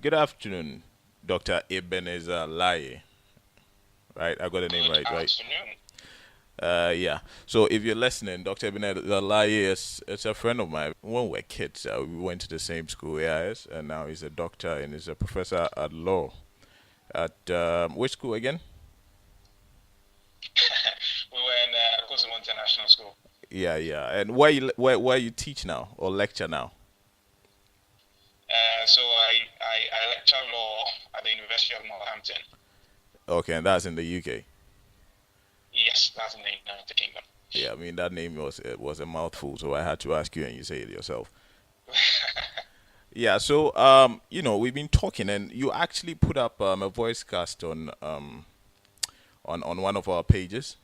Good afternoon, Dr. Ebenezer Laryea. Right, I got the name Good right? afternoon. Yeah. So if you're listening, Dr. Ebenezer Laryea is a friend of mine. When we were kids, we went to the same school, AIS, and now he's a doctor and he's a professor at law. At which school again? We were in Kosovo International School. Yeah. And where you teach now or lecture now? So I lecture law at the University of Northampton. Okay, and that's in the UK. Yes, that's in the United Kingdom. Yeah, I mean that name was a mouthful, so I had to ask you, and you say it yourself. Yeah, so we've been talking, and you actually put up a voice cast on one of our pages,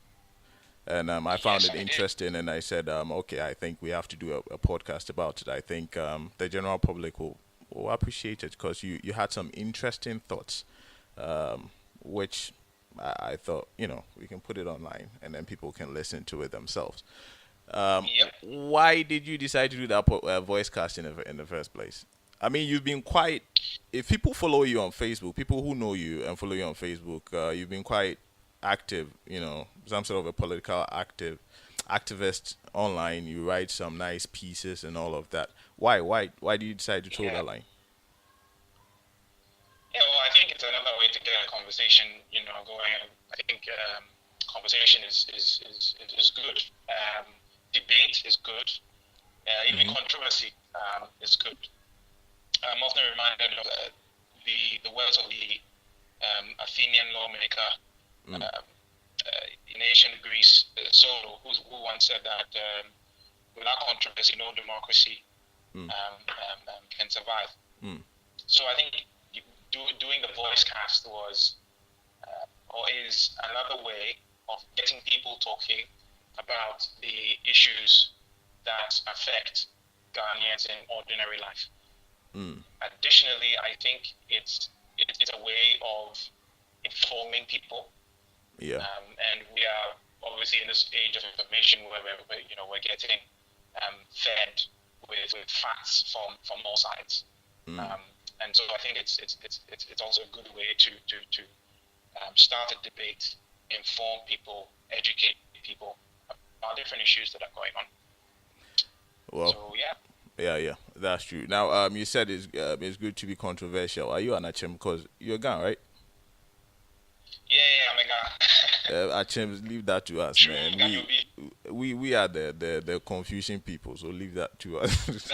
and I found Yes, it I did. interesting, and I said, okay, I think we have to do a podcast about it. I think the general public will appreciate it because you had some interesting thoughts, which I thought we can put it online, and then people can listen to it themselves. Yep. Why did you decide to do that voice cast in the first place? I mean, you've been quite. If people follow you on Facebook, people who know you and follow you on Facebook, you've been quite active. Some sort of a political activist online. You write some nice pieces and all of that. Why do you decide to toe Yeah. that line? Yeah. Well, I think it's another way to get a conversation, going. I think conversation is good. Debate is good. Even Mm-hmm. controversy is good. I'm often reminded of the words of the Athenian lawmaker Mm, in ancient Greece, Solo, who once said that without controversy, no democracy mm, can survive. mm. So I think doing the voice cast was or is another way of getting people talking about the issues that affect Ghanaians in ordinary life. Mm. Additionally, I think it's a way of informing people, Yeah. and we are obviously in this age of information where we're getting fed with facts from all sides, Mm. um, and so I think it's also a good way to start a debate, inform people, educate people about different issues that are going on. Well, So yeah, yeah, that's true. Now, you said it's good to be controversial. Are you an Achim? Because you're Gan, right? yeah, Omega. Achim, leave that to us, True, man. can you We be? we are the confusing people, so leave that to us.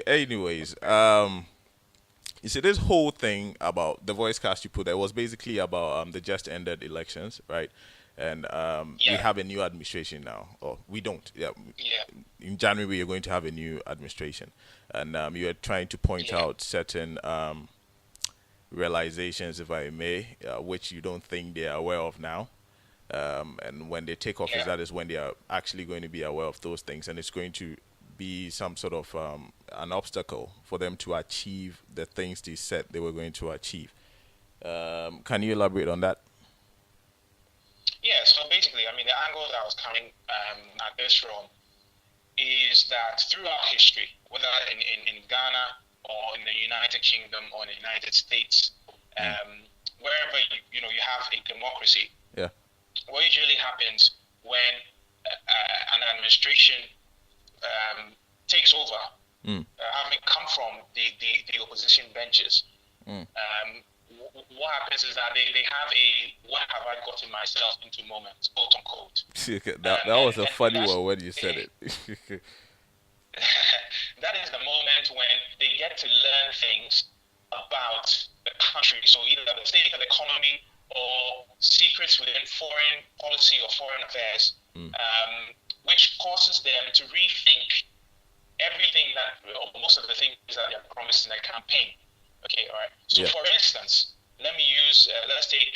Anyways, you see this whole thing about the voice cast you put there was basically about the just ended elections, right? And we Yeah, have a new administration now, or we don't. Yeah, yeah, in January we are going to have a new administration, and you are trying to point yeah, out certain realizations, if I may, which you don't think they are aware of now. And when they take office, yeah, that is when they are actually going to be aware of those things, and it's going to be some sort of an obstacle for them to achieve the things they said they were going to achieve. Can you elaborate on that? yeah. So basically, I mean, the angle that I was coming at this from is that throughout history, whether in Ghana or in the United Kingdom or in the United States, Mm. wherever you have a democracy, Yeah. what usually happens when an administration takes over, Mm. having come from the opposition benches, Mm. what happens is that they have a "what have I gotten myself into" moment, quote unquote, That was a and funny that's one when you said it. that is the moment when they get to learn things about the country. So either the state of the economy or secrets within foreign policy or foreign affairs, Mm. which causes them to rethink everything that, or most of the things that they are promised in their campaign. Okay, all right. So Yeah. for instance, let's take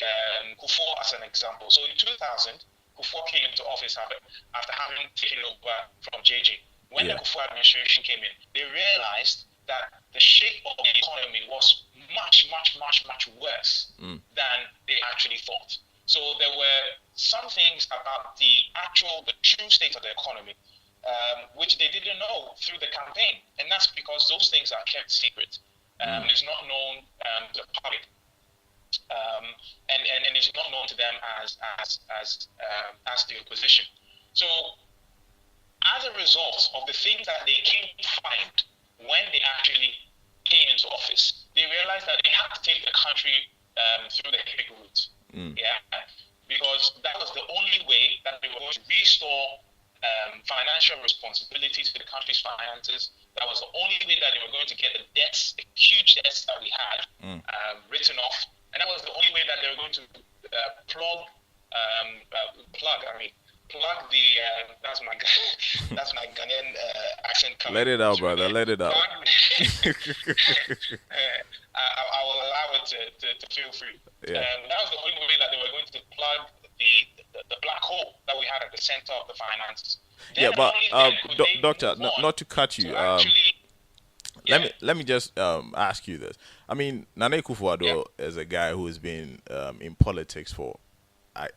Kufo as an example. So in 2000, Kufo came into office after having taken over from JJ. When the Yeah. Kufo administration came in, they realized that the shape of the economy was much, much, much, much worse Mm. than they actually thought. So there were some things about the true state of the economy which they didn't know through the campaign, and that's because those things are kept secret. It's not known to the public, and it's not known to them as the opposition. So, as a result of the things that they came to find when they actually came into office, they realized that they had to take the country through the HIPC route. Yeah, because that was the only way that they were going to restore financial responsibility to the country's finances. That was the only way that they were going to get the debts, the huge debts that we had, written off, and that was the only way that they were going to plug the that's my Ghanaian accent coming. Let it out, brother. Let it out. I will allow it to feel free. Yeah. That was the only way that they were going to plug the black hole that we had at the center of the finances. Yeah, but doctor, not to cut you. Let me just ask you this. I mean, Nana Akufo-Addo is a guy who has been in politics for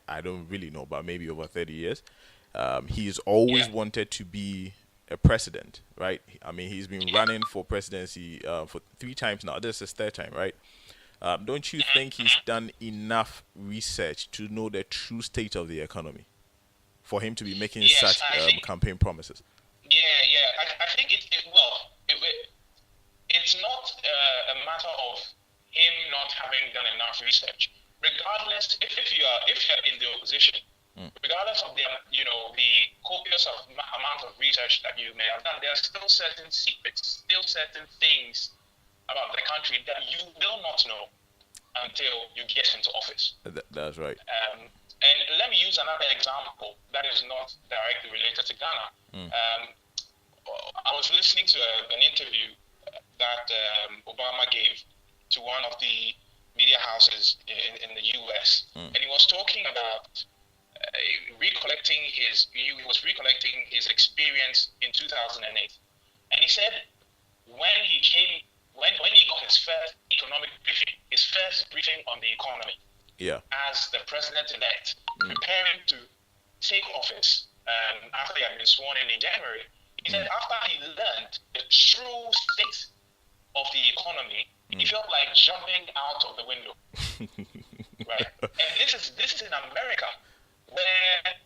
I don't really know, but maybe over 30 years. He's always wanted to be a president, right? I mean, he's been running for presidency for 3 times now. This is his 3rd time, right? Don't you think he's done enough research to know the true state of the economy for him to be making such campaign promises? I think it's not a matter of him not having done enough research. Regardless, if you're in the opposition, regardless of the copious amount of research that you may have done, there are still certain secrets, still certain things about the country that you will not know until you get into office. That's right. And let me use another example that is not directly related to Ghana. I was listening to an interview that Obama gave to one of the media houses in the US, and he was talking about recollecting his experience in 2008, and he said when he got his first economic briefing, his first briefing on the economy, as the president-elect, preparing to take office after he had been sworn in January, he said after he learned the true state of the economy, he felt like jumping out of the window, right? And this is in America, where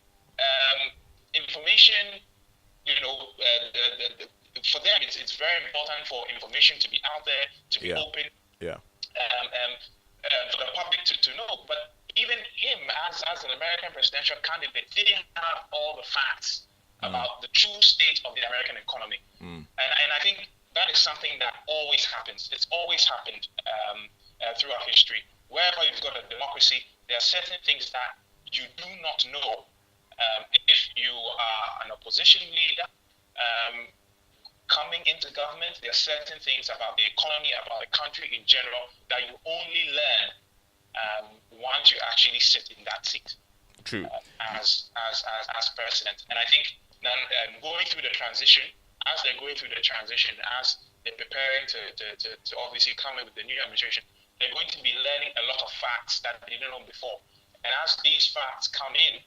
information, for them it's very important for information to be out there, to be open, for the public to know. But even him, as an American presidential candidate, didn't have all the facts about the true state of the American economy, and I think that is something that always happens. It's always happened throughout history. Wherever you've got a democracy, there are certain things that you do not know. If you are an opposition leader coming into government, there are certain things about the economy, about the country in general, that you only learn once you actually sit in that seat. True. As president. And I think going through the transition, as they're going through the transition, as they're preparing to obviously come in with the new administration, they're going to be learning a lot of facts that they didn't know before. And as these facts come in,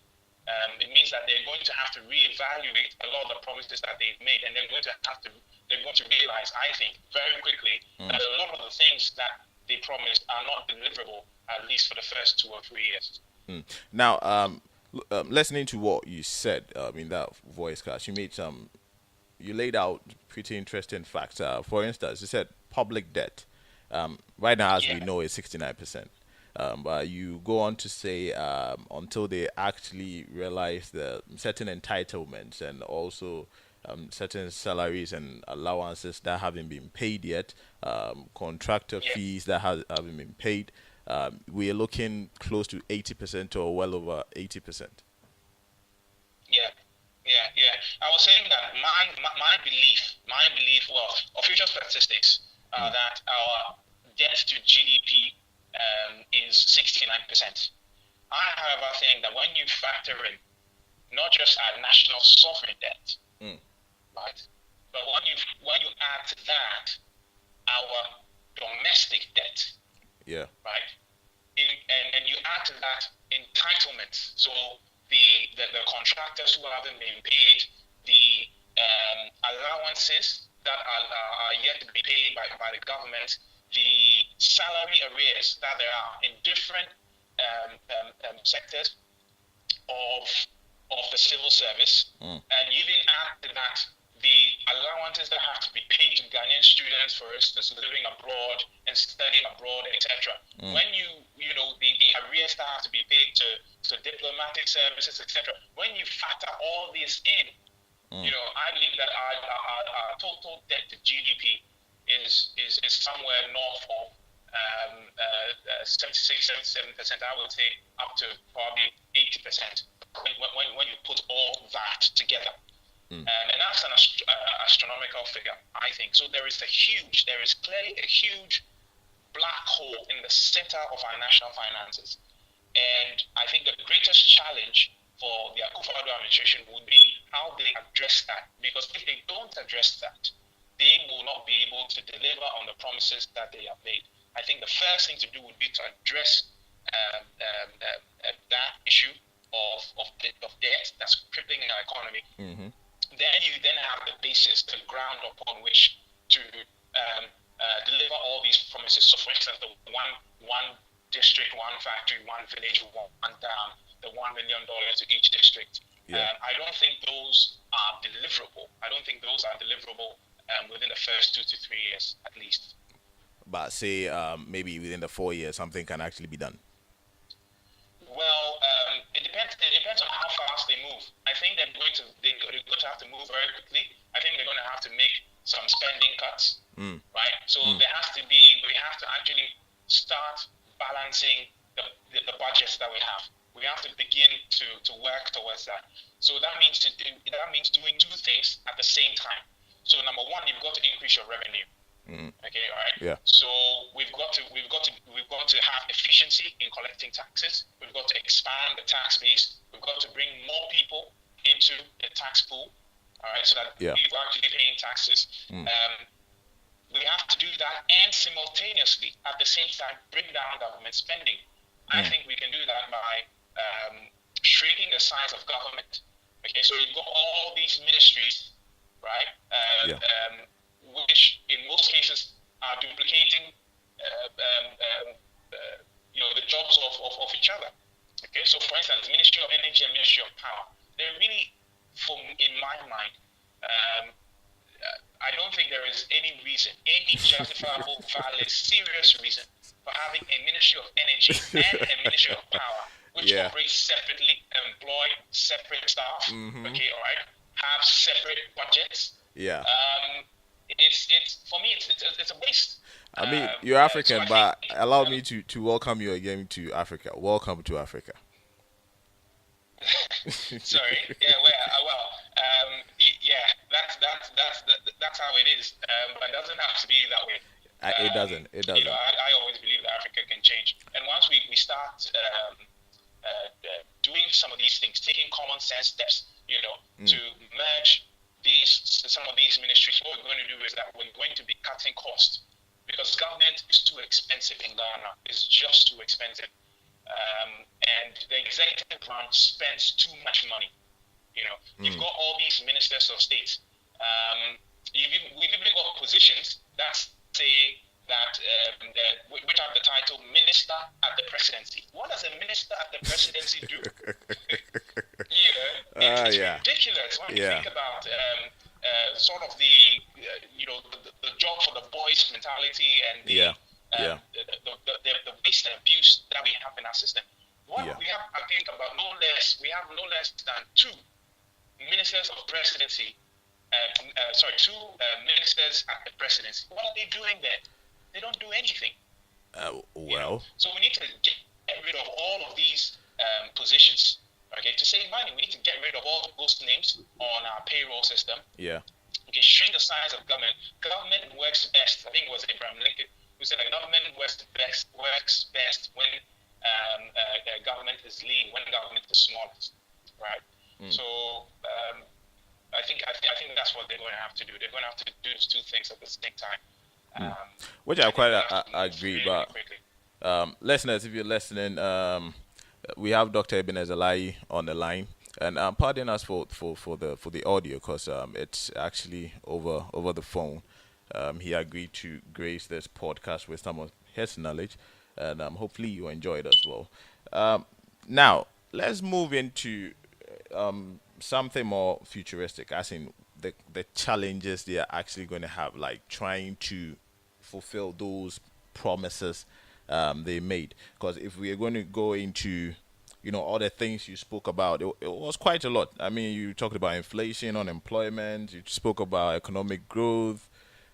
it means that they're going to have to reevaluate a lot of the promises that they've made, and they're going to realize, I think, very quickly that a lot of the things that they promised are not deliverable, at least for the first 2 or 3 years. Now, listening to what you said in that voice cast, you laid out pretty interesting facts. For instance, you said public debt. Right now, as we know, is 69%. But you go on to say until they actually realize the certain entitlements and also certain salaries and allowances that haven't been paid yet, contractor fees that haven't been paid, we are looking close to 80% or well over 80%. Yeah. I was saying that my belief, well, official statistics are that our debt to GDP is 69%. I, however, think that when you factor in not just our national sovereign debt, right, but when you add to that our domestic debt, right, and you add to that entitlements, so the contractors who haven't been paid, the allowances that are yet to be paid by the government, the salary arrears that there are in different sectors of the civil service, and even add to that the allowances that have to be paid to Ghanaian students, for instance, living abroad and studying abroad, etc. When the arrears that have to be paid to diplomatic services, etc. When you factor all this in, I believe that our total debt to GDP is somewhere north of 76, 77%. I would say up to probably 80% when you put all that together. And that's an astronomical figure, I think. So there is clearly a huge black hole in the center of our national finances. And I think the greatest challenge for the Akufo-Addo administration would be how they address that. Because if they don't address that, they will not be able to deliver on the promises that they have made. I think the first thing to do would be to address that issue of debt that's crippling our economy. Then you have the basis, the ground upon which to deliver all these promises. So, for instance, the one district, one factory, one village, one dam, the $1 million to each district. I don't think those are deliverable. Within the first 2 to 3 years, at least. But say maybe within the 4 years, something can actually be done. Well, it depends. It depends on how fast they move. I think they're going to have to move very quickly. I think they're going to have to make some spending cuts, right? So we have to actually start balancing the budgets that we have. We have to begin to work towards that. So that means doing two things at the same time. So number one, you've got to increase your revenue. Okay, all right. Yeah. So we've got to have efficiency in collecting taxes. We've got to expand the tax base. We've got to bring more people into the tax pool. All right, so that people are actually paying taxes. We have to do that, and simultaneously, at the same time, bring down government spending. I think we can do that by shrinking the size of government. Okay, so you've got all these ministries, right? Which in most cases are duplicating, the jobs of each other. Okay, so for instance, Ministry of Energy and Ministry of Power, they're really, in my mind, I don't think there is any reason, any justifiable, valid, serious reason for having a Ministry of Energy and a Ministry of Power, which operate separately, employ separate staff. Okay, all right, have separate budgets. Yeah. It's for me, it's a waste. I mean, you're African, but allow me to welcome you again to Africa. Welcome to Africa. Sorry. That's how it is. But it doesn't have to be that way. It doesn't. I always believe that Africa can change, and once we start doing some of these things, taking common sense steps, to merge some of these ministries, what we're going to do is that we're going to be cutting costs, because government is too expensive in Ghana. It's just too expensive. And the executive branch spends too much money. You've got all these ministers of state. We've even got positions that say that which have the title Minister at the Presidency. What does a minister at the presidency do? It's ridiculous when you think about sort of the job for the boys mentality and the waste and abuse that we have in our system. We have, I think, we have no less than two ministers of presidency. Two ministers at the presidency. What are they doing there? They don't do anything. So we need to get rid of all of these positions. Okay, to save money, we need to get rid of all those names on our payroll system. Yeah. Okay, shrink the size of government. Government works best. I think it was Abraham Lincoln who said that government works best when government is lean, when government is smallest, right? So I think that's what they're going to have to do. They're going to have to do those two things at the same time. Which I quite agree, but listeners, if you're listening, we have Dr. Ebenezer Laryea on the line. And pardon us for the audio, because it's actually over the phone. He agreed to grace this podcast with some of his knowledge, and hopefully you enjoyed as well. Now let's move into something more futuristic, as in the challenges they are actually going to have, like trying to fulfill those promises they made. Because if we are going to go into all the things you spoke about, it was quite a lot. I mean, you talked about inflation, unemployment, you spoke about economic growth,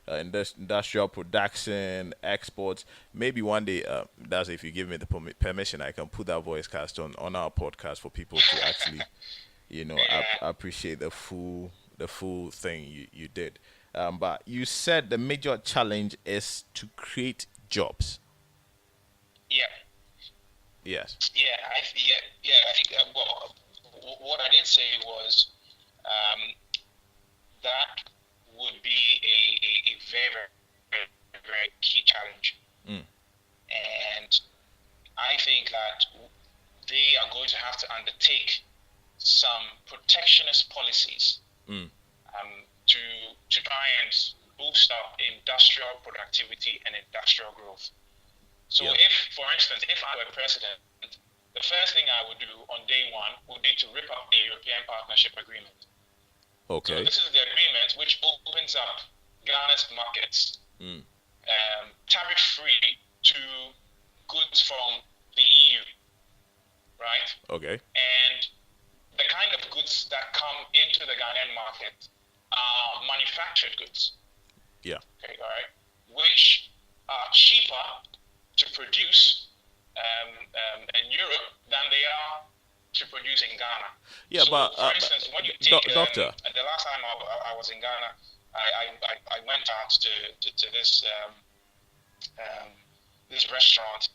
industrial production, exports. Maybe one day, that's if you give me the permission, I can put that voice cast on our podcast for people to actually, appreciate the full thing you did. But you said the major challenge is to create jobs. Yeah. Yes. I think what I did say was that would be a very, very, very key challenge. And I think that they are going to have to undertake some protectionist policies to try and boost up industrial productivity and industrial growth. So if, for instance, if I were president, the first thing I would do on day one would be to rip up the European Partnership Agreement. Okay. So this is the agreement which opens up Ghana's markets tariff-free to goods from the EU, right? Okay. And the kind of goods that come into the Ghanaian market are manufactured goods. Yeah. Okay, all right. Which are cheaper to produce in Europe than they are to produce in Ghana. Yeah, so, but for instance, when you take doctor, the last time I was in Ghana, I went out to this this restaurant,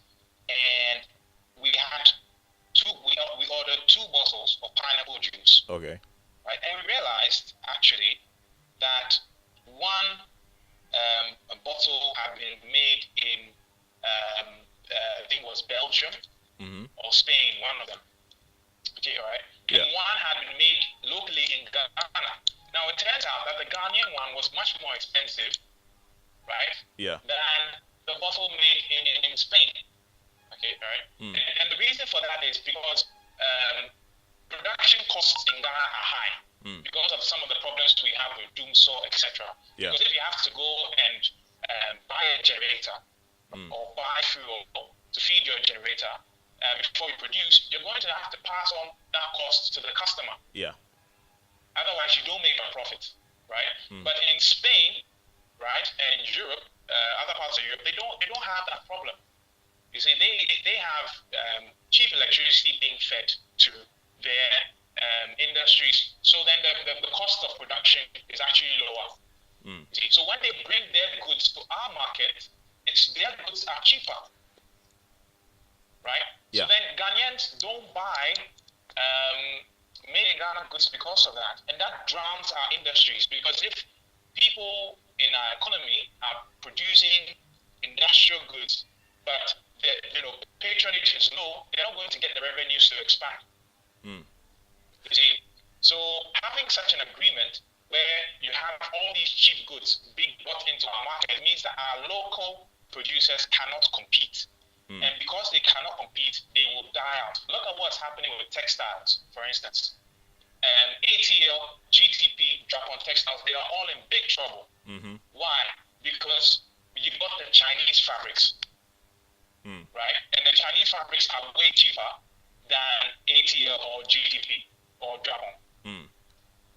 and we had we ordered 2 bottles of pineapple juice. Okay. Right, and we realized actually that one a bottle had been made in I think it was Belgium or Spain, one of them. Okay, all right. Yeah. And one had been made locally in Ghana. Now it turns out that the Ghanaian one was much more expensive, right? Yeah. Than the bottle made in Spain. Okay, all right. And the reason for that is because production costs in Ghana are high because of some of the problems we have with doomsaw, etc. Yeah. Because if you have to go and buy a generator or buy fuel to feed your generator before you produce, you're going to have to pass on that cost to the customer. Yeah. Otherwise, you don't make a profit, right? But in Spain, right, and Europe, other parts of Europe, they don't have that problem. You see, they have cheap electricity being fed to their industries, so then the cost of production is actually lower. See, so when they bring their goods to our market, their goods are cheaper, right? Yeah. So then Ghanaians don't buy made in Ghana goods because of that, and that drowns our industries. Because if people in our economy are producing industrial goods, but patronage is low, they're not going to get the revenues to expand. You see, so having such an agreement where you have all these cheap goods being brought into our market means that our local producers cannot compete. And because they cannot compete, they will die out. Look at what's happening with textiles, for instance. ATL, GTP, Japan Textiles, they are all in big trouble. Why? Because you've got the Chinese fabrics, right? And the Chinese fabrics are way cheaper than ATL or GTP or Japan.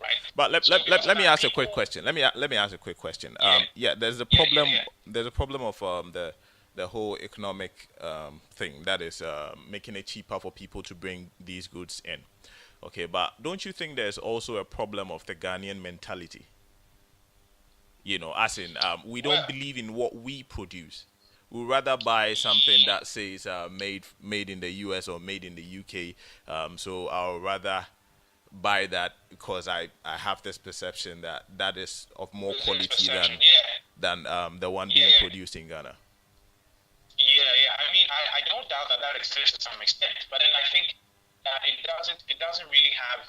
Right? But let me ask a quick question. Let me ask a quick question. There's a problem. There's a problem of the whole economic thing that is making it cheaper for people to bring these goods in. Okay, but don't you think there's also a problem of the Ghanaian mentality? As in, we don't believe in what we produce. We'd rather buy something that says made in the US or made in the UK. So I'll rather buy that because I have this perception that is of more quality than the one being produced in Ghana. Yeah. I mean, I don't doubt that exists to some extent, but then I think it doesn't really have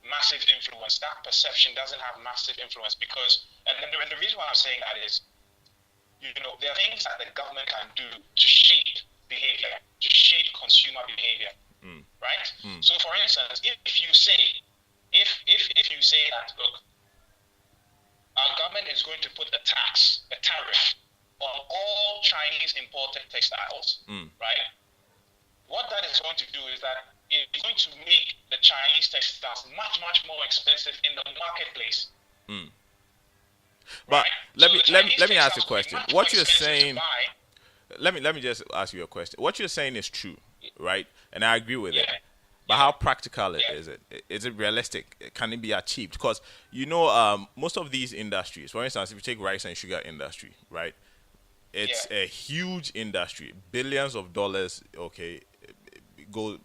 massive influence. That perception doesn't have massive influence because, and the reason why I'm saying that is, there are things that the government can do to shape behavior, to shape consumer behavior, right? So, for instance, if you say that, look, our government is going to put a tariff on all Chinese imported textiles, right? What that is going to do is that it's going to make the Chinese textiles much, much more expensive in the marketplace. But right? let me ask you a question. What you're saying, let me just ask you a question. What you're saying is true, right? And I agree with it. But how practical is it? Is it realistic? Can it be achieved? Because most of these industries, for instance, if you take rice and sugar industry, right? It's a huge industry, billions of dollars. Okay, go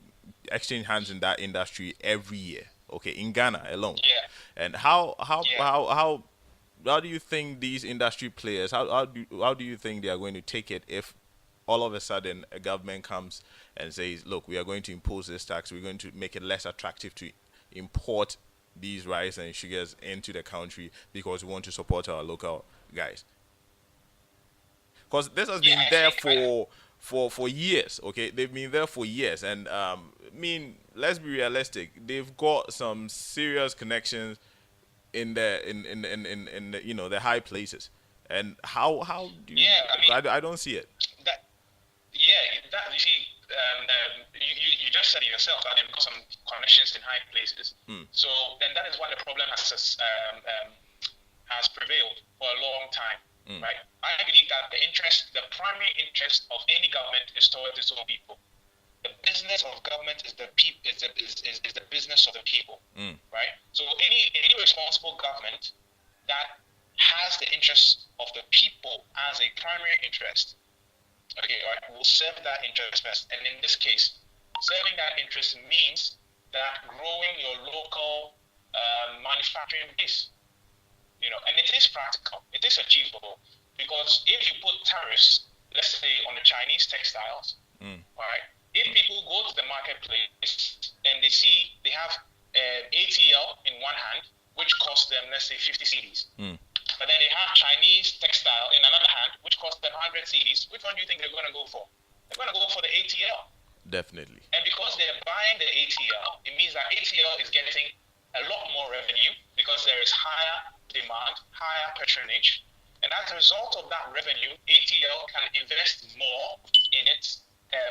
exchange hands in that industry every year. Okay, in Ghana alone. And how do you think these industry players, how do you think they are going to take it if all of a sudden a government comes and says, look, we are going to impose this tax, we're going to make it less attractive to import these rice and sugars into the country because we want to support our local guys? Because this has been there for years. Okay, they've been there for years, and let's be realistic. They've got some serious connections in the the high places. And how do you? I don't see it. You see, you just said it yourself that they've got some connections in high places. So, and that is why the problem has prevailed for a long time. Right? I believe that the primary interest of any government is towards its own people. The business of government is the business of the people. Right? So any responsible government that has the interests of the people as a primary interest, will serve that interest first. And in this case, serving that interest means that growing your local manufacturing base. And it is practical. It is achievable. Because if you put tariffs, let's say, on the Chinese textiles, right? If people go to the marketplace and they see they have ATL in one hand, which costs them, let's say, 50 cedis. But then they have Chinese textile in another hand, which costs them 100 cedis. Which one do you think they're going to go for? They're going to go for the ATL. Definitely. And because they're buying the ATL, it means that ATL is getting a lot more revenue because there is higher demand, higher patronage. And as a result of that revenue, ATL can invest more in its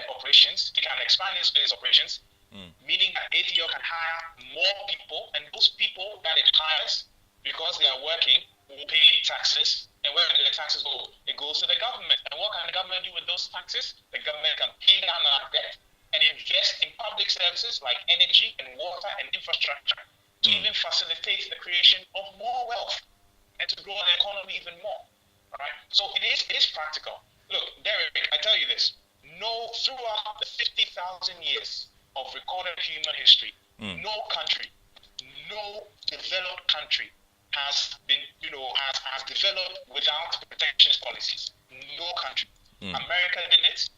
operations. It can expand its operations, meaning that ATL can hire more people, and those people that it hires, because they are working, will pay taxes. And where do the taxes go? It goes to the government. And what can the government do with those taxes? The government can pay down our debt and invest in public services like energy and water and infrastructure to even facilitate the creation of more wealth and to grow the economy even more. All right? So it is practical. Look, Derek, I tell you this. Throughout the 50,000 years of recorded human history, no developed country has been, has developed without protectionist policies. No country. America did it.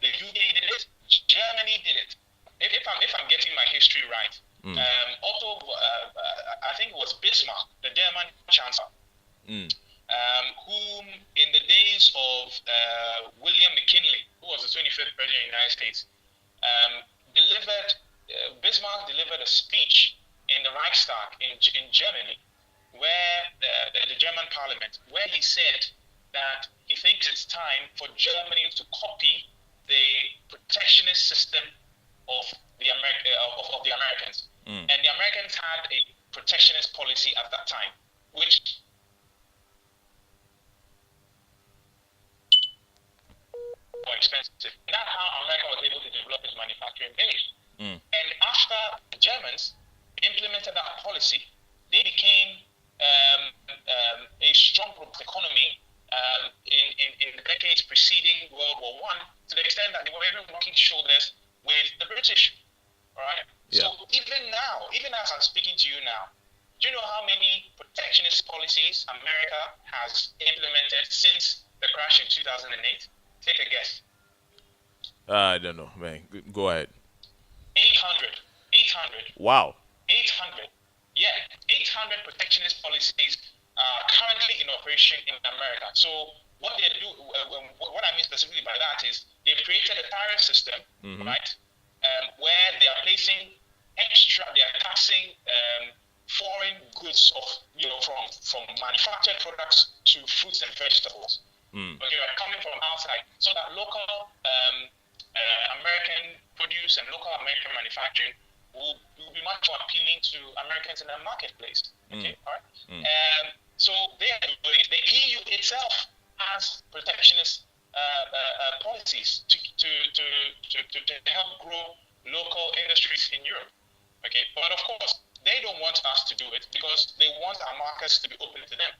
The UK did it. Germany did it. If I'm getting my history right, I think it was Bismarck, the German chancellor, whom in the days of William McKinley, who was the 25th president of the United States, Bismarck delivered a speech in the Reichstag in Germany, where the German parliament, where he said that he thinks it's time for Germany to copy the protectionist system of the Americans. And the Americans had a protectionist policy at that time, which more expensive. And that's how America was able to develop its manufacturing base. And after the Germans implemented that policy, they became a strong economy in the decades preceding World War I, to the extent that they were even rocking shoulders with the British. All right. Yeah. So even now, even as I'm speaking to you now, do you know how many protectionist policies America has implemented since the crash in 2008? Take a guess. I don't know, man. Go ahead. 800. 800. Wow. 800. Yeah, 800 protectionist policies are currently in operation in America. So what they do, what I mean specifically by that is they've created a tariff system, right, where they are placing they are taxing foreign goods of, from manufactured products to fruits and vegetables. Okay, right, coming from outside, so that local American produce and local American manufacturing will be much more appealing to Americans in the marketplace. Okay, all right. So they are doing it. The EU itself has protectionist policies to help grow local industries in Europe. Okay, but of course they don't want us to do it because they want our markets to be open to them.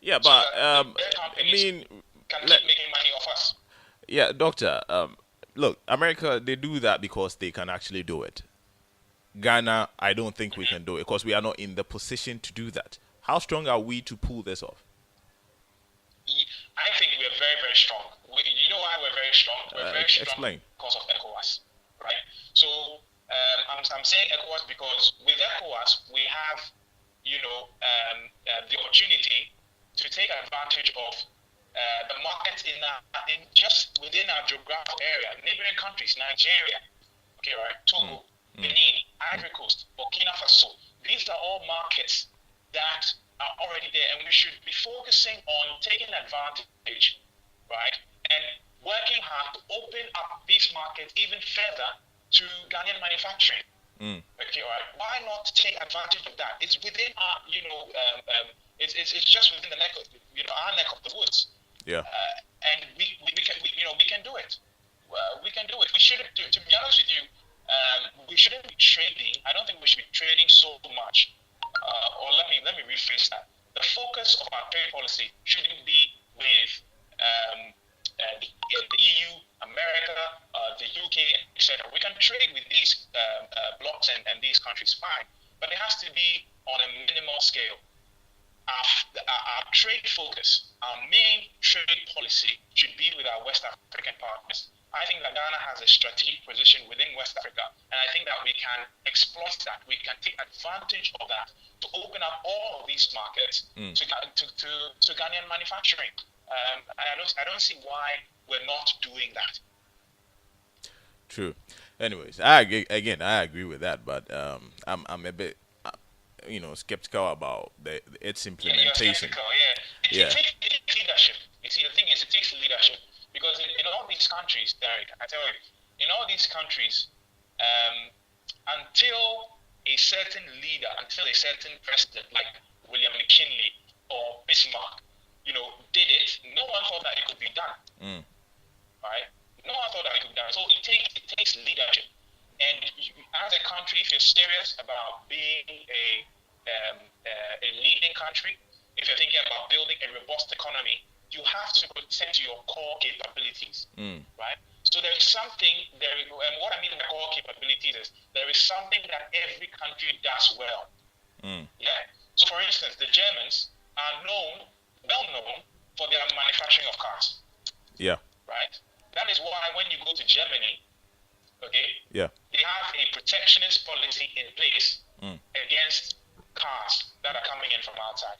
Yeah, So but that their I companies mean, can keep making money off us. yeah, doctor. Look, America, they do that because they can actually do it. Ghana, I don't think we can do it because we are not in the position to do that. How strong are we to pull this off? I think we're very, very strong. You know why we're very strong? We're very strong Explain. because of ECOWAS, right? So I'm saying ECOWAS because with ECOWAS we have, the opportunity to take advantage of the markets in just within our geographical area, neighboring countries, Nigeria, okay, right, Togo, Benin, Ivory Coast, Burkina Faso. These are all markets that are already there, and we should be focusing on taking advantage, right, and working hard to open up these markets even further to Ghanaian manufacturing. Okay, right. Why not take advantage of that? It's within our, it's just within the neck of, our neck of the woods. Yeah. And we can do it. We can do it. We shouldn't do. To be honest with you, we shouldn't be trading. I don't think we should be trading so much. Or let me rephrase that. The focus of our trade policy shouldn't be with the EU, America, the UK, etc. We can trade with these blocs and these countries, fine, but it has to be on a minimal scale. Our trade focus, our main trade policy should be with our West African partners. I think that Ghana has a strategic position within West Africa, and I think that we can exploit that. We can take advantage of that to open up all of these markets to Ghanaian manufacturing. I don't see why we're not doing that. True. Anyways, I agree with that, but I'm a bit skeptical about its implementation. Yeah, you're skeptical. Yeah, it takes leadership. You see, the thing is, it takes leadership because in all these countries, Derek, I tell you, in all these countries, until a certain leader, until a certain president like William McKinley or Bismarck, did it, no one thought that it could be done. Right? No one thought that it could be done. So it takes leadership. And as a country, if you're serious about being a leading country, if you're thinking about building a robust economy, you have to protect your core capabilities, right? So there is something there, and what I mean by core capabilities is there is something that every country does well. Yeah. So, for instance, the Germans are well known for their manufacturing of cars. Yeah. Right. That is why when you go to Germany, okay, yeah, they have a protectionist policy in place against cars that are coming in from outside.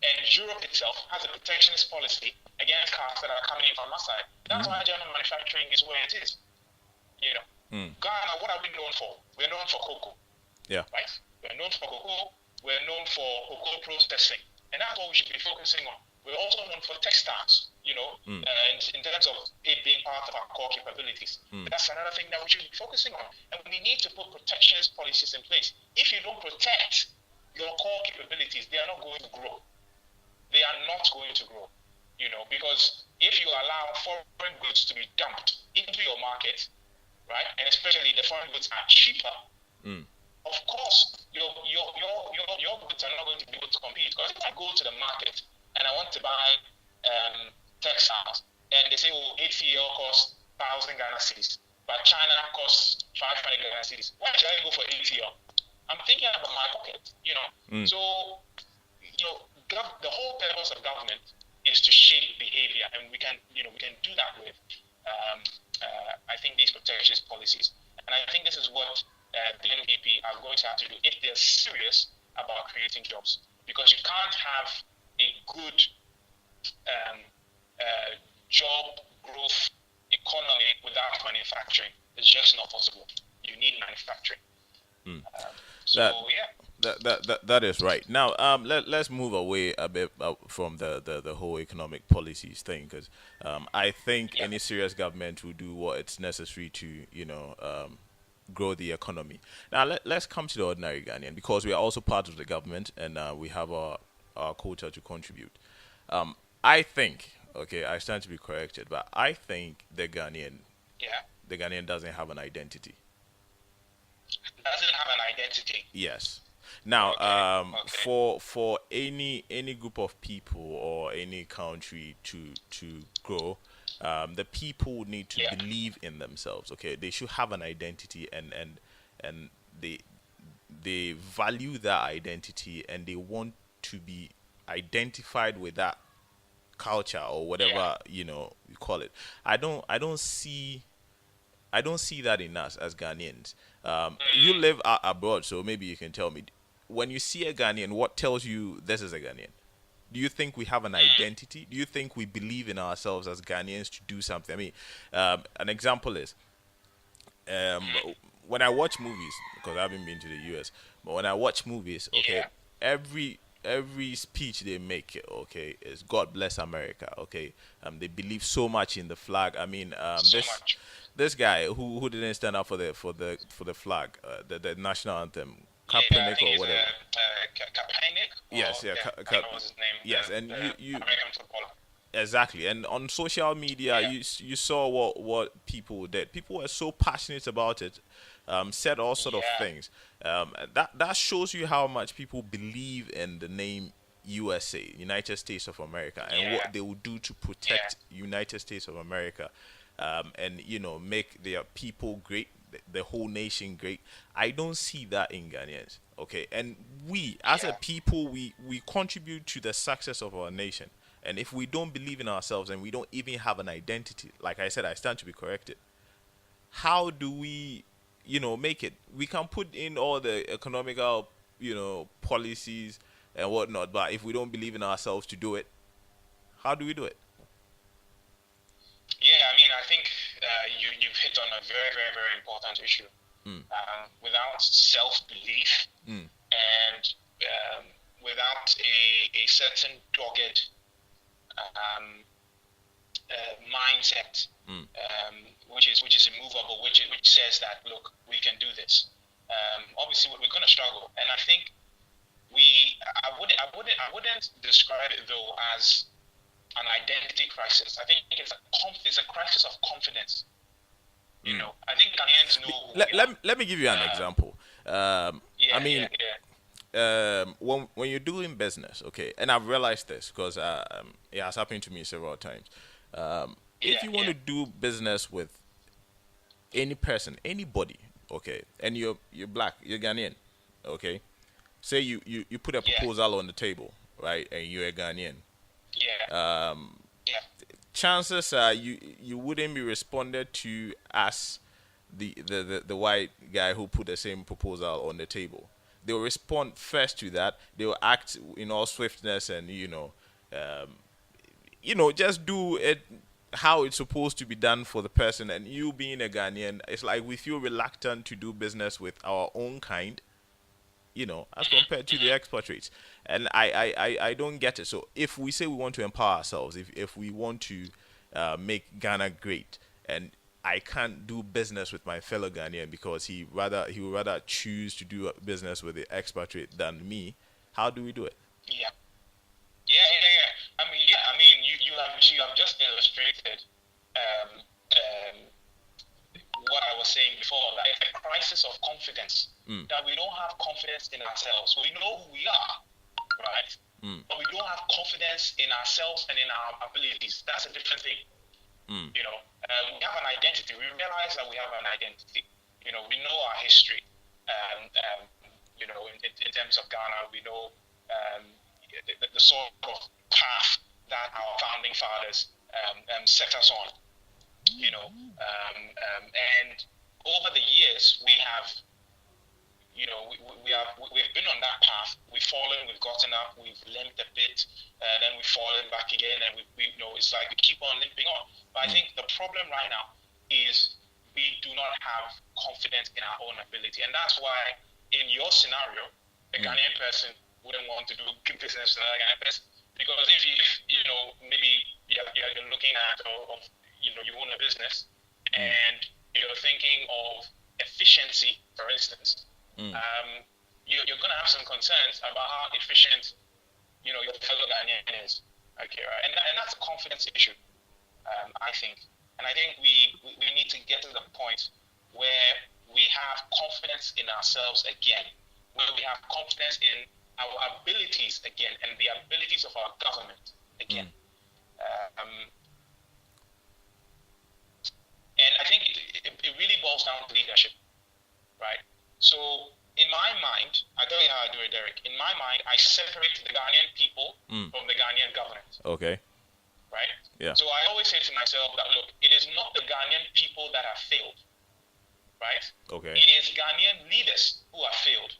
And Europe itself has a protectionist policy against cars that are coming in from outside. That's why German manufacturing is where it is. Ghana, what are we known for? We're known for cocoa. Yeah. Right? We're known for cocoa. We're known for cocoa processing. And that's what we should be focusing on. We're also known for textiles, in terms of it being part of our core capabilities. That's another thing that we should be focusing on. And we need to put protectionist policies in place. If you don't protect your core capabilities, they are not going to grow. They are not going to grow, because if you allow foreign goods to be dumped into your market, right, and especially the foreign goods are cheaper, of course, your goods are not going to be able to compete. Because if I go to the market and I want to buy textiles, and they say, ATL costs 1,000 Ghana cedis, but China costs 500 Ghana cedis. Why should I go for ATL? I'm thinking about my pocket, So, the whole purpose of government is to shape behavior, and we can do that with I think these protectionist policies. And I think this is what the NPP are going to have to do if they're serious about creating jobs. Because you can't have a good job growth economy without manufacturing. It's just not possible. You need manufacturing. So That yeah, that is right. Now, let's move away a bit from the whole economic policies thing, because I think yeah, any serious government will do what it's necessary to, grow the economy. Now, let's come to the ordinary Ghanaian, because we are also part of the government, and we have our quota to contribute. I think, okay, I stand to be corrected, but I think yeah. the Ghanaian doesn't have an identity. Doesn't have an identity. Yes. Now, Okay, okay. for any group of people or any country to grow, the people need to Yeah, believe in themselves. Okay, they should have an identity, and they they value that identity, and they want to be identified with that culture or yeah. whatever you call it. I don't see that in us as Ghanaians. You live abroad, so maybe you can tell me, when you see a Ghanaian, what tells you this is a Ghanaian? Do you think we have an identity? Do you think we believe in ourselves as Ghanaians to do something? I mean, an example is, um, when I watch movies, because I haven't been to the US, but when I watch movies, okay, Yeah, every speech they make, okay, is God bless America, okay. They believe so much in the flag. I mean, so much. this guy who didn't stand up for the flag, the national anthem, Yeah, I Kaepernick think or it's whatever. Kapainic, Yes, or yeah, yeah, I think that was his name, yes, and the you American footballer. exactly. And on social media, Yeah, you saw what people did. People were so passionate about it, said all sort of yeah, things. That shows you how much people believe in the name USA, United States of America, and yeah, what they will do to yeah, protect United States of America, and make their people great, the whole nation great. I don't see that in Ghanaians. Okay, and we as a yeah, people, we contribute to the success of our nation. And if we don't believe in ourselves and we don't even have an identity, like I said, I stand to be corrected. How do we, make it? We can put in all the economical, policies and whatnot, but if we don't believe in ourselves to do it, how do we do it? yeah. I mean, I think you've hit on a very, very, very important issue. Mm, Without self belief mm, and without a certain dogged um, mindset, mm. which is immovable, which says that, look, we can do this. Obviously, we're going to struggle, and I think I wouldn't describe it though as an identity crisis. I think it's a crisis of confidence. I think Ghanaians know who we Let, are. let, let me give you an example. I Yeah, mean, yeah, yeah, when you're doing business, okay, and I've realized this because it has happened to me several times. If yeah, you want yeah, to do business with any person, anybody, okay, and you're black, you're Ghanaian, okay. Say you put a yeah, proposal on the table, right, and you're a Ghanaian. yeah, yeah, Chances are you wouldn't be responded to as the white guy who put the same proposal on the table. They'll respond first to that. They'll act in all swiftness, and just do it how it's supposed to be done for the person. And you being a Ghanaian, it's like we feel reluctant to do business with our own kind, as compared to the expatriates. And I don't get it. So if we say we want to empower ourselves, if we want to make Ghana great, and I can't do business with my fellow Ghanaian because he would rather choose to do business with the expatriate than me, how do we do it? yeah. Yeah, yeah, yeah. I mean, you have just illustrated um, um, what I was saying before. That it's a crisis of confidence. Mm, That we don't have confidence in ourselves. We know who we are, right? mm, But we don't have confidence in ourselves and in our abilities. That's a different thing. mm, We have an identity. We realize that we have an identity. We know our history. In terms of Ghana, we know um, the sort of path that our founding fathers set us on. And over the years we have, we've been on that path. We've fallen, we've gotten up, we've limped a bit, then we've fallen back again, and it's like we keep on limping on. But I think the problem right now is we do not have confidence in our own ability, and that's why in your scenario, a Ghanaian person wouldn't want to do business with another Ghanaian person, because if maybe you're looking at or you own a business and you're thinking of efficiency, for instance. You're going to have some concerns about how efficient, your fellow Ghanaian is. Okay, right? And that's a confidence issue, I think. And I think we need to get to the point where we have confidence in ourselves again, where we have confidence in our abilities again, and the abilities of our government again. And I think it really boils down to leadership, right? So in my mind, I tell you how I do it, Derek. In my mind, I separate the Ghanaian people from the Ghanaian government. Okay. Right? Yeah. So I always say to myself that, look, it is not the Ghanaian people that have failed, right? Okay. It is Ghanaian leaders who have failed.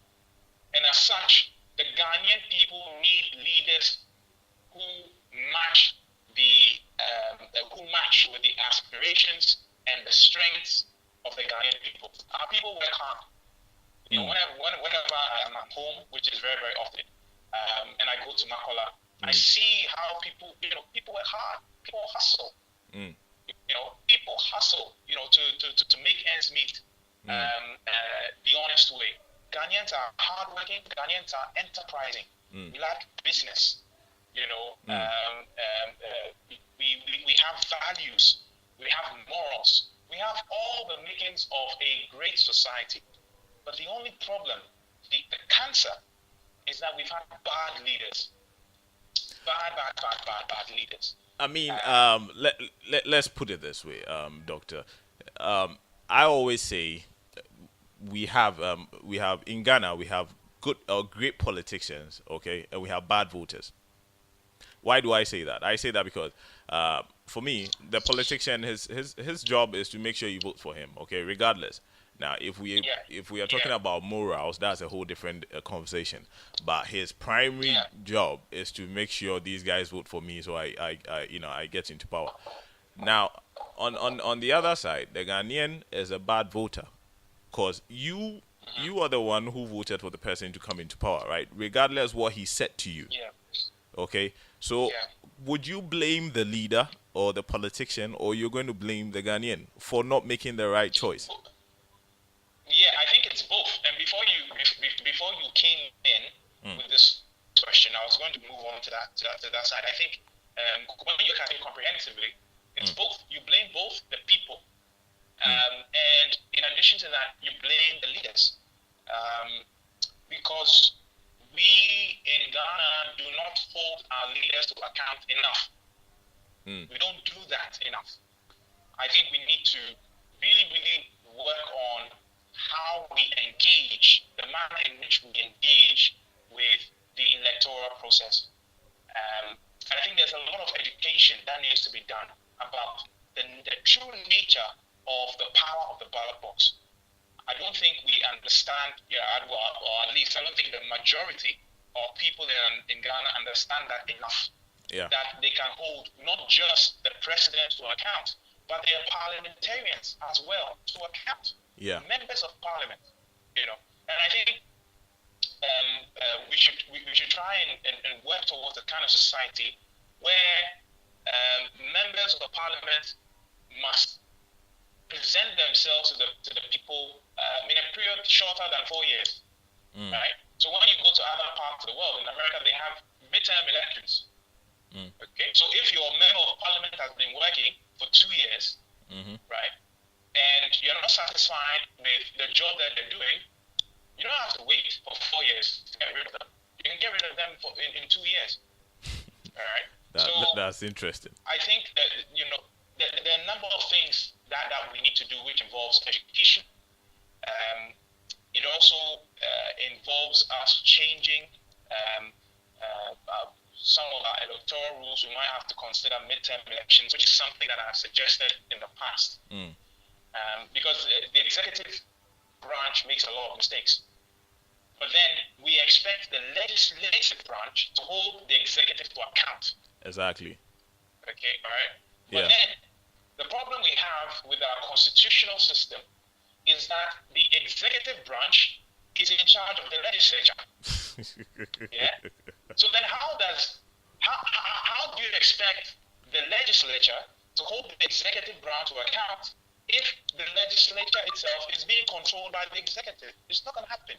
And as such, the Ghanaian people need leaders who match with the aspirations and the strengths of the Ghanaian people. Our people work hard. Whenever I'm at home, which is very, very often, and I go to Makola, I see how people work hard. People hustle. People hustle, to make ends meet the honest way. Ghanaians are hardworking. Ghanaians are enterprising. We like business. We have values. We have morals. We have all the makings of a great society. But the only problem, the cancer, is that we've had bad leaders. Bad leaders. I mean, let's put it this way, Doctor. I always say we have in Ghana we have good or great politicians, okay, and we have bad voters. Why do I say that? I say that because for me, the politician, his job is to make sure you vote for him, okay, regardless. Now, if we are talking about morals, that's a whole different conversation. But his primary job is to make sure these guys vote for me, so I get into power. Now, on the other side, the Ghanaian is a bad voter, cause you are the one who voted for the person to come into power, right? Regardless what he said to you. Yeah. Okay. So, would you blame the leader or the politician, or you're going to blame the Ghanaian for not making the right choice? Yeah, I think it's both. And before you came in with this question, I was going to move on to that side. I think when you look at it comprehensively, it's both. You blame both the people, and in addition to that, you blame the leaders, because we in Ghana do not hold our leaders to account enough. We don't do that enough. I think we need to really, really work on how we engage, the manner in which we engage with the electoral process. And I think there's a lot of education that needs to be done about the true nature of the power of the ballot box. I don't think we understand, or at least I don't think the majority of people in Ghana understand that enough. Yeah. That they can hold not just the president to account, but their parliamentarians as well to account. Yeah. Members of parliament, and I think we should try and work towards a kind of society where members of the parliament must present themselves to the people in a period shorter than 4 years, right? So when you go to other parts of the world, in America, they have midterm elections. Okay, so if your member of parliament has been working for 2 years, right, and you're not satisfied with the job that they're doing, you don't have to wait for 4 years to get rid of them. You can get rid of them in 2 years. All right. That's interesting. I think that there are a number of things that we need to do, which involves education. It also involves us changing some of our electoral rules, we might have to consider midterm elections, which is something that I've suggested in the past. Because the executive branch makes a lot of mistakes. But then we expect the legislative branch to hold the executive to account. Exactly. Okay, all right? But then the problem we have with our constitutional system is that the executive branch is in charge of the legislature. Yeah? So then how do you expect the legislature to hold the executive branch to account if the legislature itself is being controlled by the executive? It's not going to happen.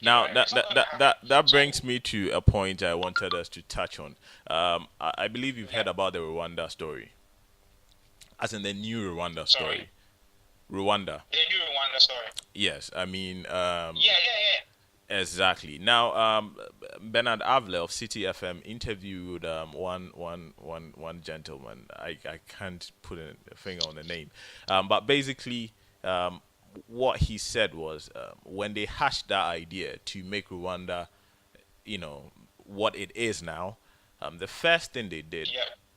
Now that brings me to a point I wanted us to touch on. I believe you've heard about the Rwanda story, as in the new Rwanda story. Rwanda. The new Rwanda story. Yes, I mean. Yeah. Exactly. Now, Bernard Avle of City FM interviewed one gentleman. I can't put a finger on the name, but basically, what he said was when they hashed that idea to make Rwanda, what it is now, the first thing they did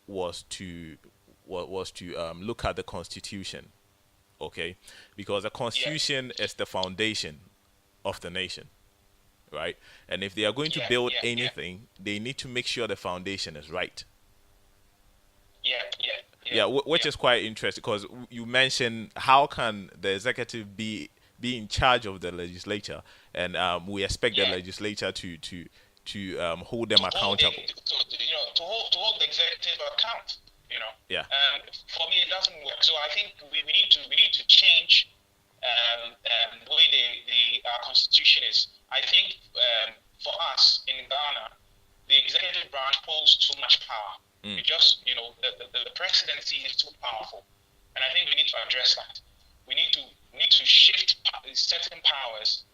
was to look at the constitution, okay, because the constitution is the foundation of the nation. Right, and if they are going to build anything, they need to make sure the foundation is right. Which is quite interesting because you mentioned how can the executive be in charge of the legislature, and we expect the legislature to hold them accountable. To hold the executive account. For me, it doesn't work. So I think we need to change the way our constitution is. I think for us in Ghana, the executive branch holds too much power. The presidency is too powerful, and I think we need to address that. We need to shift certain powers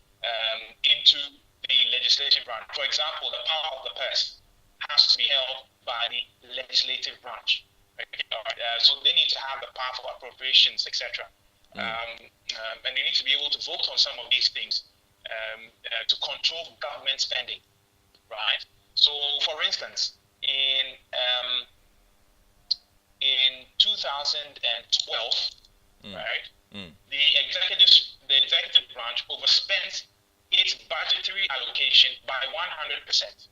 into the legislative branch. For example, the power of the purse has to be held by the legislative branch. So they need to have the power for appropriations, etc. And they need to be able to vote on some of these things to control government spending, right? So, for instance, in 2012, right, the executive branch overspent its budgetary allocation by 100%.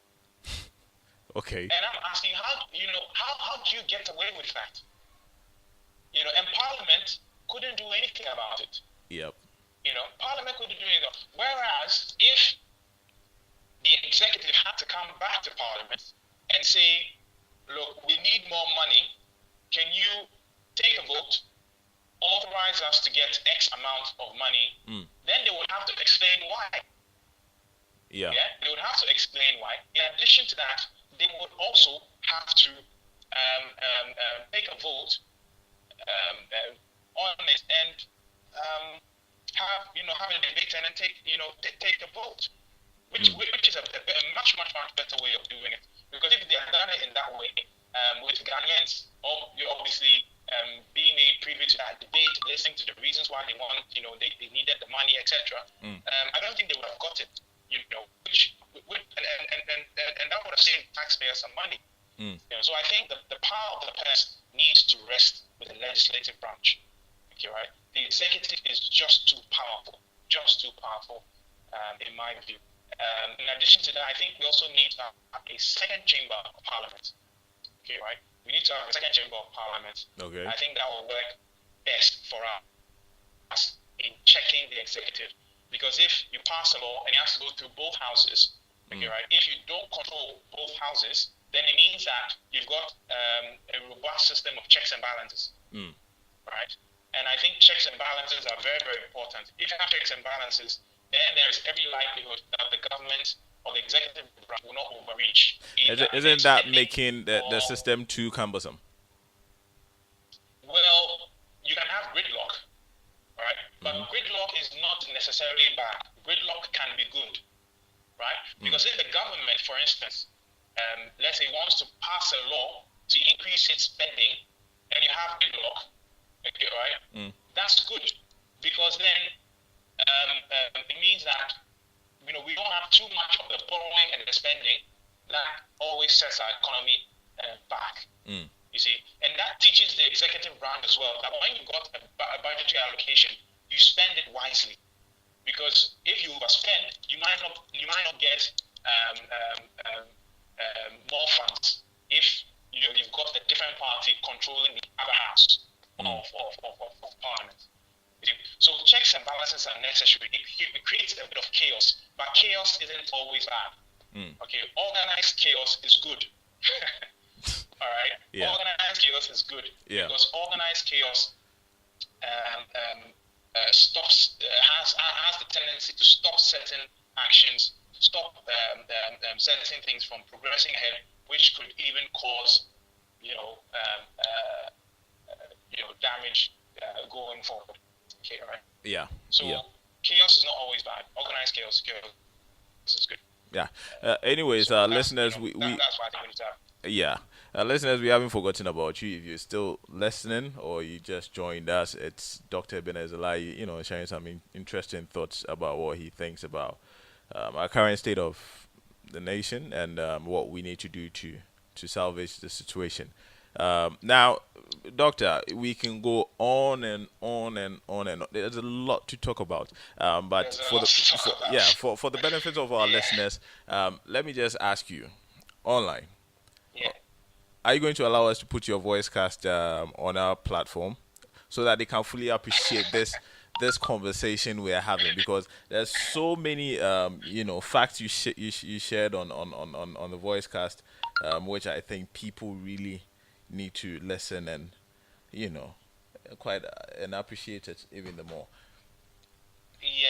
Okay. And I'm asking, how do you get away with that? And Parliament couldn't do anything about it. Yep. Parliament couldn't do anything. Whereas if the executive had to come back to Parliament and say, look, we need more money, can you take a vote, authorize us to get X amount of money, then they would have to explain why. Yeah. They would have to explain why. In addition to that, they would also have to take a vote on it and have a debate and then take a vote, which is a much better way of doing it. Because if they had done it in that way, with Ghanaians obviously being made privy to that debate, listening to the reasons why they want, they needed the money, etc. I don't think they would have got it, and that would have saved taxpayers some money. So I think the power of the purse needs to rest with the legislative branch. Okay, right? The executive is just too powerful, in my view. In addition to that, I think we also need to have a second chamber of parliament. Okay, right? We need to have a second chamber of parliament. Okay. I think that will work best for us in checking the executive. Because if you pass a law and it has to go through both houses, okay, right? If you don't control both houses, then it means that you've got a robust system of checks and balances, right? And I think checks and balances are very, very important. If you have checks and balances, then there is every likelihood that the government or the executive branch will not overreach. Isn't that making the system too cumbersome? Well, you can have gridlock, right? But gridlock is not necessarily bad. Gridlock can be good, right? Because if the government, for instance, let's say wants to pass a law to increase its spending, and you have gridlock, okay, right? That's good, because then it means that we don't have too much of the borrowing and the spending, that always sets our economy back. Mm. You see, and that teaches the executive branch as well that when you got a budgetary allocation, you spend it wisely. Because if you overspend, you might not get more funds if you've got a different party controlling the other house of parliament. So checks and balances are necessary. It creates a bit of chaos, but chaos isn't always bad. Okay, organized chaos is good. All right, organized chaos is good because organized chaos has the tendency to stop certain actions, stop certain things from progressing ahead, which could even cause damage going forward. Okay, right? Yeah. So chaos is not always bad. Organized chaos is good. Yeah. Anyways, listeners, that's why I think we need to have. Yeah. Listeners, we haven't forgotten about you. If you're still listening or you just joined us, it's Dr. Ebenezer Laryea, sharing some interesting thoughts about what he thinks about our current state of the nation and what we need to do to salvage the situation. Now, Doctor, we can go on and on and on and on. There's a lot to talk about. But for the benefit of our listeners, let me just ask you, online. Yeah. Are you going to allow us to put your voice cast on our platform so that they can fully appreciate this conversation we are having? Because there's so many facts you shared on the voice cast, which I think people really need to listen and quite and appreciate it even the more. Yeah.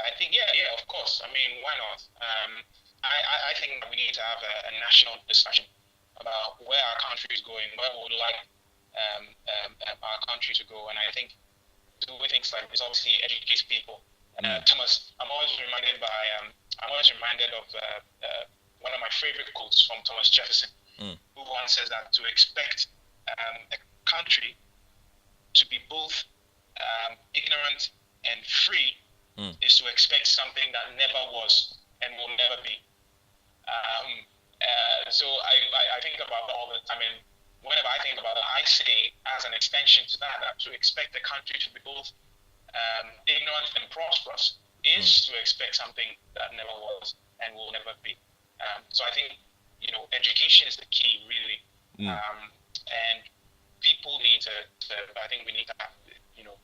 I think of course. I mean, why not? I think we need to have a national discussion about where our country is going, where we would like our country to go, and I think doing things like this obviously educates people. Thomas, I'm always reminded of one of my favorite quotes from Thomas Jefferson, who once says that to expect a country to be both ignorant and free is to expect something that never was and will never be. So I think about that all the time, and whenever I think about it, I say as an extension to that to expect the country to be both ignorant and prosperous is to expect something that never was and will never be. So I think education is the key, really, and people need to. I think we need to have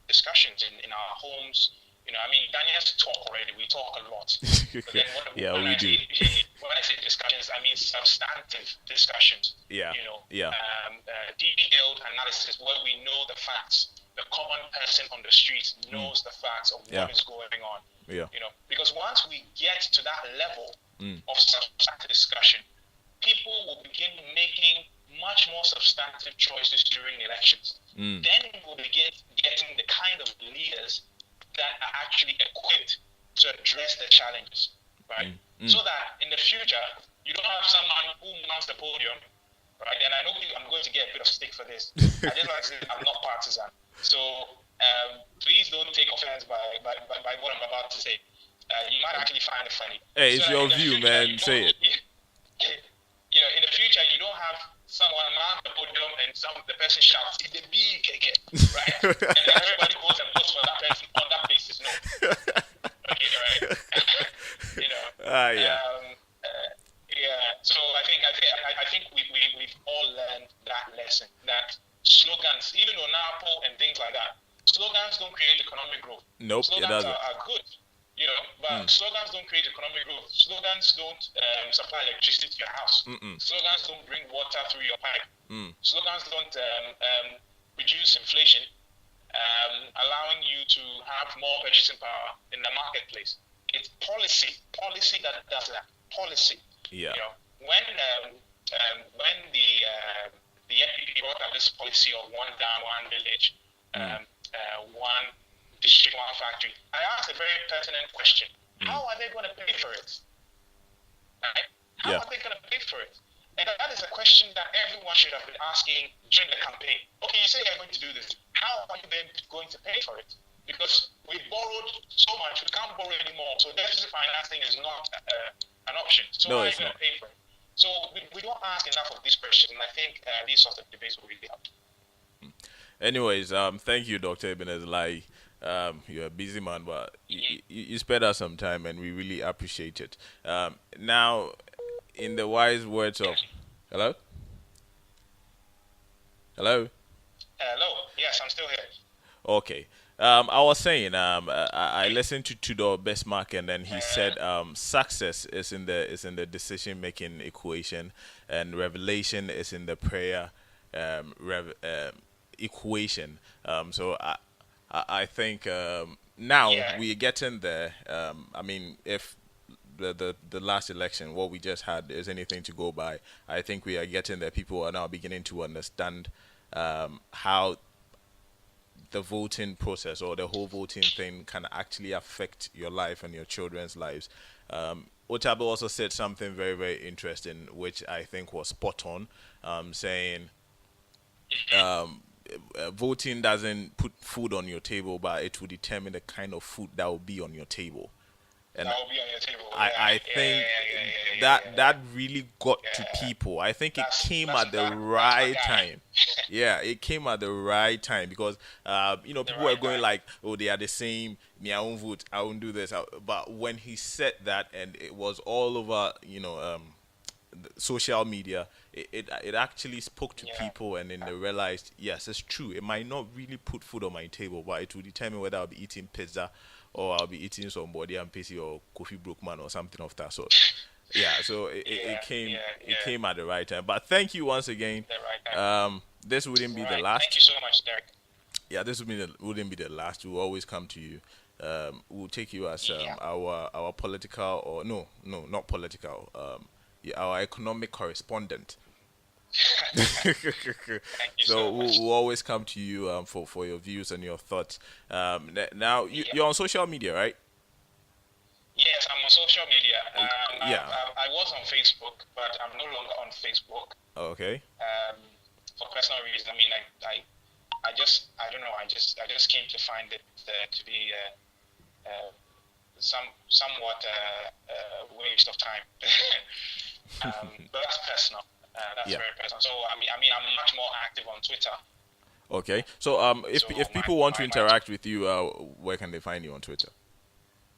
discussions in our homes. I mean, Daniel's talk already. We talk a lot. We do. When I say discussions, I mean substantive discussions. Detailed analysis where we know the facts. The common person on the street knows the facts of what is going on. Because once we get to that level of substantive discussion, people will begin making much more substantive choices during elections. Then we'll begin getting the kind of leaders that are actually equipped to address the challenges, right? So that in the future, you don't have someone who mounts the podium, right? And I know I'm going to get a bit of stick for this. I just like to say I'm not partisan. So please don't take offense by what I'm about to say. You might actually find it funny. Hey, it's your view, man. Say it. In the future, you don't have someone mount the podium and the person shouts, "It's the big again," right? And then everybody goes and votes for that person on that basis. No. Okay, right? So I think we've all learned that lesson. That slogans, even ONAPO and things like that, slogans don't create economic growth. Nope, slogans are good. But slogans don't create economic growth. Slogans don't supply electricity to your house. Slogans don't bring water through your pipe. Slogans don't reduce inflation, allowing you to have more purchasing power in the marketplace. It's policy that does that. Policy. Yeah. When the NPP brought up this policy of one town, one village, one district, one factory, I asked a very pertinent question. How are they going to pay for it? Right? How are they going to pay for it? And that is a question that everyone should have been asking during the campaign. Okay, you say you're going to do this. How are you then going to pay for it? Because we borrowed so much, we can't borrow anymore. So deficit financing is not an option. So how are you going to pay for it? So we don't ask enough of these questions, and I think these sorts of debates will really help. Anyways, thank you, Dr. Ebenezer Laryea. You're a busy man, but you spared us some time, and we really appreciate it. Now, in the wise words of, hello, hello. Hello. Yes, I'm still here. Okay. I was saying, I listened to Tudor Bestmark, and then he said, success is in the decision making equation, and revelation is in the prayer equation. So I think now Yeah. we're getting there. I mean, if the last election, what we just had, is anything to go by, I think we are getting there. People are now beginning to understand how the voting process or the whole voting thing can actually affect your life and your children's lives. Otabe also said something very, very interesting, which I think was spot on, saying voting doesn't put food on your table, but it will determine the kind of food that will be on your table. And That will be on your table. I Yeah, think yeah, that really got to yeah. people. I think it came at the That's my right guy. time. Yeah, it came at the right time because The people were right going time. like, oh, they are the same. Me, I won't vote. I won't do this. But when he said that, and it was all over, social media, it actually spoke to Yeah. people, and then they realized, yes, it's true. It might not really put food on my table, but it will determine whether I'll be eating pizza or I'll be eating some body and pissy or coffee brookman or something of that sort. Yeah, so it came it Yeah. came at the right time. But thank you once again. The right time. This wouldn't be the Right. Thank you last. so much, Derek. Yeah, this wouldn't be the last. We'll always come to you. We'll take you as Yeah. our political, or no, not political. Yeah, our economic correspondent. Thank you So so we'll, much. we'll always come to you for your views and your thoughts. Now you're on social media, right? Yes, I'm on social media. Yeah. I was on Facebook, but I'm no longer on Facebook Okay. for personal reasons. I mean, I don't know. I just came to find it to be somewhat waste of time. But that's personal. That's Yeah. very personal. So I'm much more active on Twitter. Okay. So if So people want to my interact with you, where can they find you on Twitter?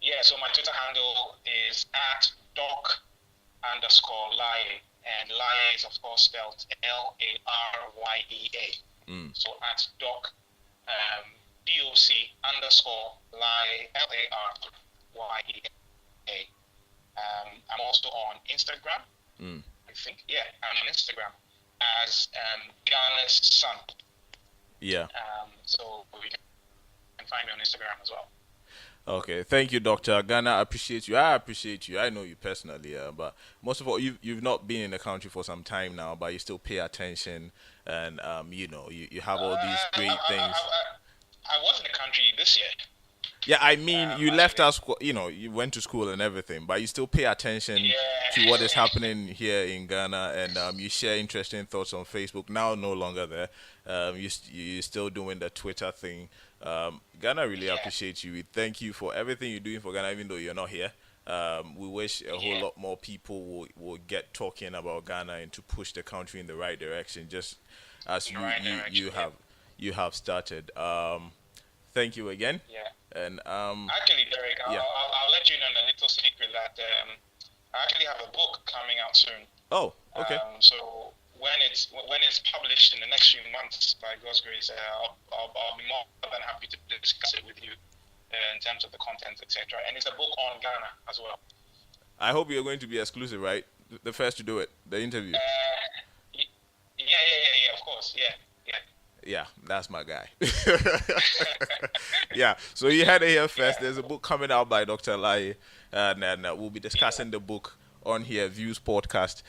Yeah, so my Twitter handle is @doc_Laryea, and Laryea is of course spelled Laryea. So @doc DOC_Laryea. I'm also on Instagram. I think I'm on Instagram as Ghana's son. Yeah. So you can find me on Instagram as well. Okay, thank you, Doctor Ghana. I appreciate you. I appreciate you. I know you personally, but most of all, you've not been in the country for some time now, but you still pay attention, and you have all these great things. I was in the country this year. Yeah, I mean, you left actually. us. You went to school and everything, but you still pay attention Yeah. to what is happening here in Ghana, and you share interesting thoughts on Facebook. Now, no longer there. You're still doing the Twitter thing. Ghana really appreciates you. We thank you for everything you're doing for Ghana, even though you're not here. We wish a whole lot more people will get talking about Ghana and to push the country in the right direction, just as you have started. Thank you again. Yeah. And Actually, Derek, I'll let you know a little secret that I actually have a book coming out soon. Oh, okay. So when it's published in the next few months, by God's grace, I'll be more than happy to discuss it with you in terms of the content, etc. And it's a book on Ghana as well. I hope you're going to be exclusive, right? The first to do it, the interview. Yeah, of course, yeah. Yeah, that's my guy. Yeah, so you had it here first. There's a book coming out by Dr. Laryea, and we'll be discussing the book on here, Views Podcast.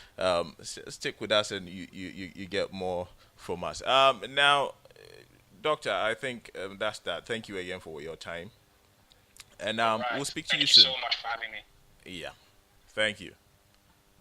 Stick with us, and you get more from us. Now, Doctor, I think that's that. Thank you again for your time, and we'll speak to you soon. Thank you so much for having me. Yeah, thank you.